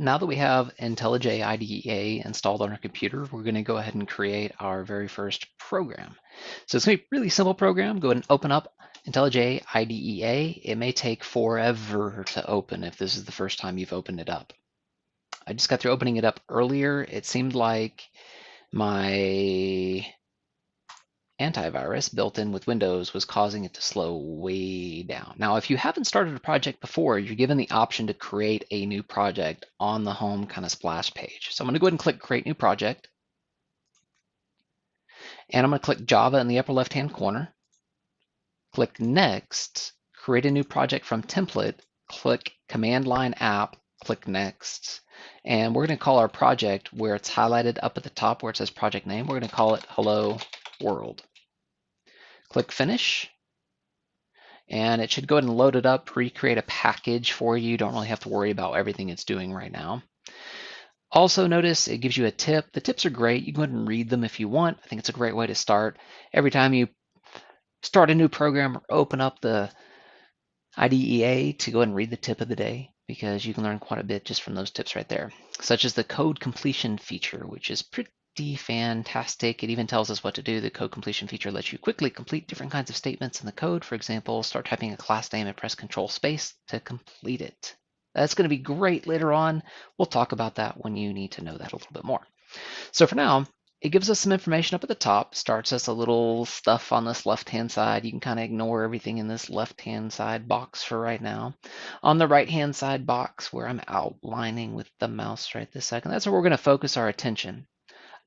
Now that we have Intellij IDEA installed on our computer, we're going to go ahead and create our very first program. So it's going to be a really simple program. Go ahead and open up Intellij IDEA. It may take forever to open if this is the first time you've opened it up. I just got through opening it up earlier. It seemed like my antivirus built in with Windows was causing it to slow way down. Now, if you haven't started a project before, you're given the option to create a new project on the home kind of splash page. So I'm going to go ahead and click Create New Project. And I'm going to click Java in the upper left-hand corner. Click Next, create a new project from template, click Command Line App, click Next. And we're going to call our project where it's highlighted up at the top where it says project name, we're going to call it Hello World. Click Finish, and it should go ahead and load it up, recreate a package for you. Don't really have to worry about everything it's doing right now. Also notice it gives you a tip. The tips are great. You can go ahead and read them if you want. I think it's a great way to start. Every time you start a new program or open up the IDEA, to go ahead and read the tip of the day, because you can learn quite a bit just from those tips right there, such as the code completion feature, which is pretty fantastic. It even tells us what to do. The code completion feature lets you quickly complete different kinds of statements in the code. For example, start typing a class name and press Control Space to complete it. That's going to be great later on. We'll talk about that when you need to know that a little bit more. So for now, it gives us some information up at the top, starts us a little stuff on this left-hand side. You can kind of ignore everything in this left-hand side box for right now. On the right-hand side box, where I'm outlining with the mouse right this second, that's where we're going to focus our attention.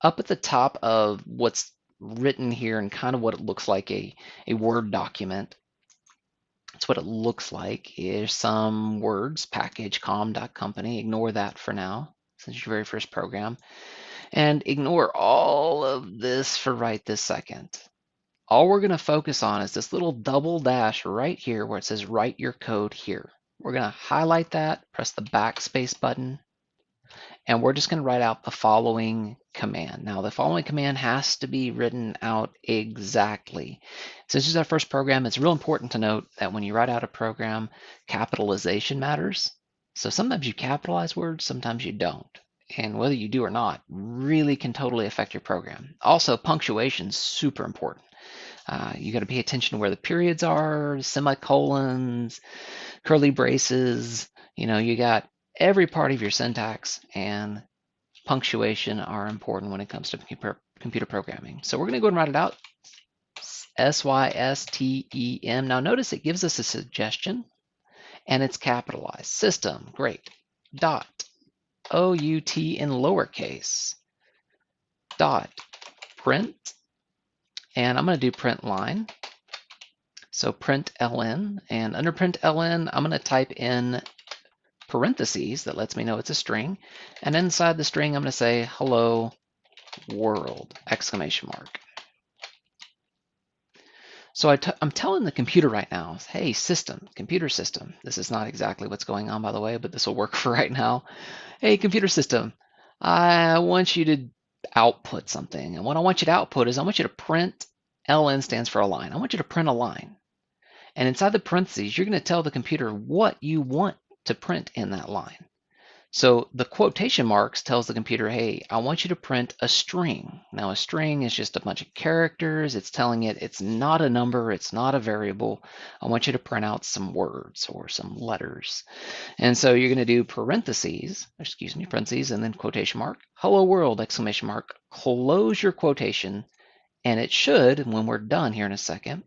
Up at the top of what's written here and kind of what it looks like a Word document, that's what it looks like. Here's some words, package, com.company. Ignore that for now, since it's your very first program. And ignore all of this for right this second. All we're going to focus on is this little double dash right here where it says write your code here. We're going to highlight that, press the backspace button, and we're just going to write out the following command. Now, the following command has to be written out exactly. Since this is our first program, it's real important to note that when you write out a program, capitalization matters. So sometimes you capitalize words, sometimes you don't. And whether you do or not really can totally affect your program. Also, punctuation is super important. You got to pay attention to where the periods are, semicolons, curly braces. You got every part of your syntax and punctuation are important when it comes to computer programming. So we're going to go and write it out. SYSTEM. Now notice it gives us a suggestion and it's capitalized. System, great. Dot. OUT in lowercase. Dot. Print. And I'm going to do print line. So print ln. And under print ln, I'm going to type in parentheses that lets me know it's a string, and inside the string I'm going to say hello world exclamation mark. So I'm telling the computer right now, hey system, computer system, this is not exactly what's going on by the way, but this will work for right now. Hey computer system, I want you to output something, and what I want you to output is I want you to print. LN stands for a line. I want you to print a line, and inside the parentheses you're going to tell the computer what you want to print in that line. So the quotation marks tells the computer, hey, I want you to print a string. Now a string is just a bunch of characters. It's telling it it's not a number, it's not a variable. I want you to print out some words or some letters. And so you're going to do parentheses, and then quotation mark, hello world, exclamation mark, close your quotation, and it should, when we're done here in a second,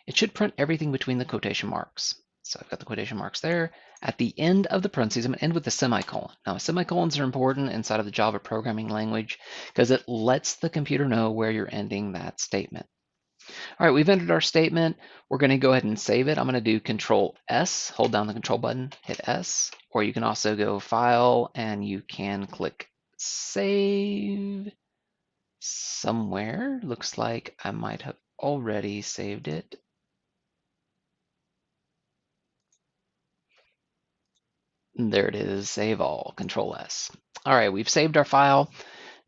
it should print everything between the quotation marks. So I've got the quotation marks there. At the end of the parentheses, I'm going to end with a semicolon. Now, semicolons are important inside of the Java programming language because it lets the computer know where you're ending that statement. All right, we've entered our statement. We're going to go ahead and save it. I'm going to do Control S, hold down the Control button, hit S, or you can also go File and you can click Save somewhere. Looks like I might have already saved it. There it is, save all, Control S. All right, we've saved our file.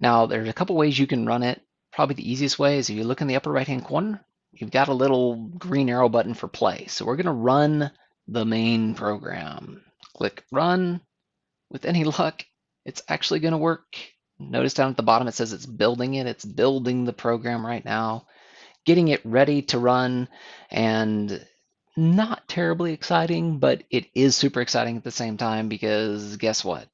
Now there's a couple ways you can run it. Probably the easiest way is if you look in the upper right-hand corner, you've got a little green arrow button for play. So we're gonna run the main program. Click run. With any luck, it's actually going to work. Notice down at the bottom it says it's building it. It's building the program right now, getting it ready to run, and not terribly exciting, but it is super exciting at the same time because guess what?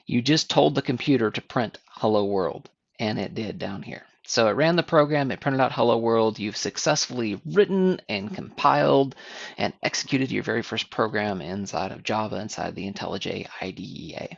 You just told the computer to print hello world, and it did down here. So it ran the program, it printed out hello world. You've successfully written and compiled and executed your very first program inside of Java, inside the Intellij IDEA.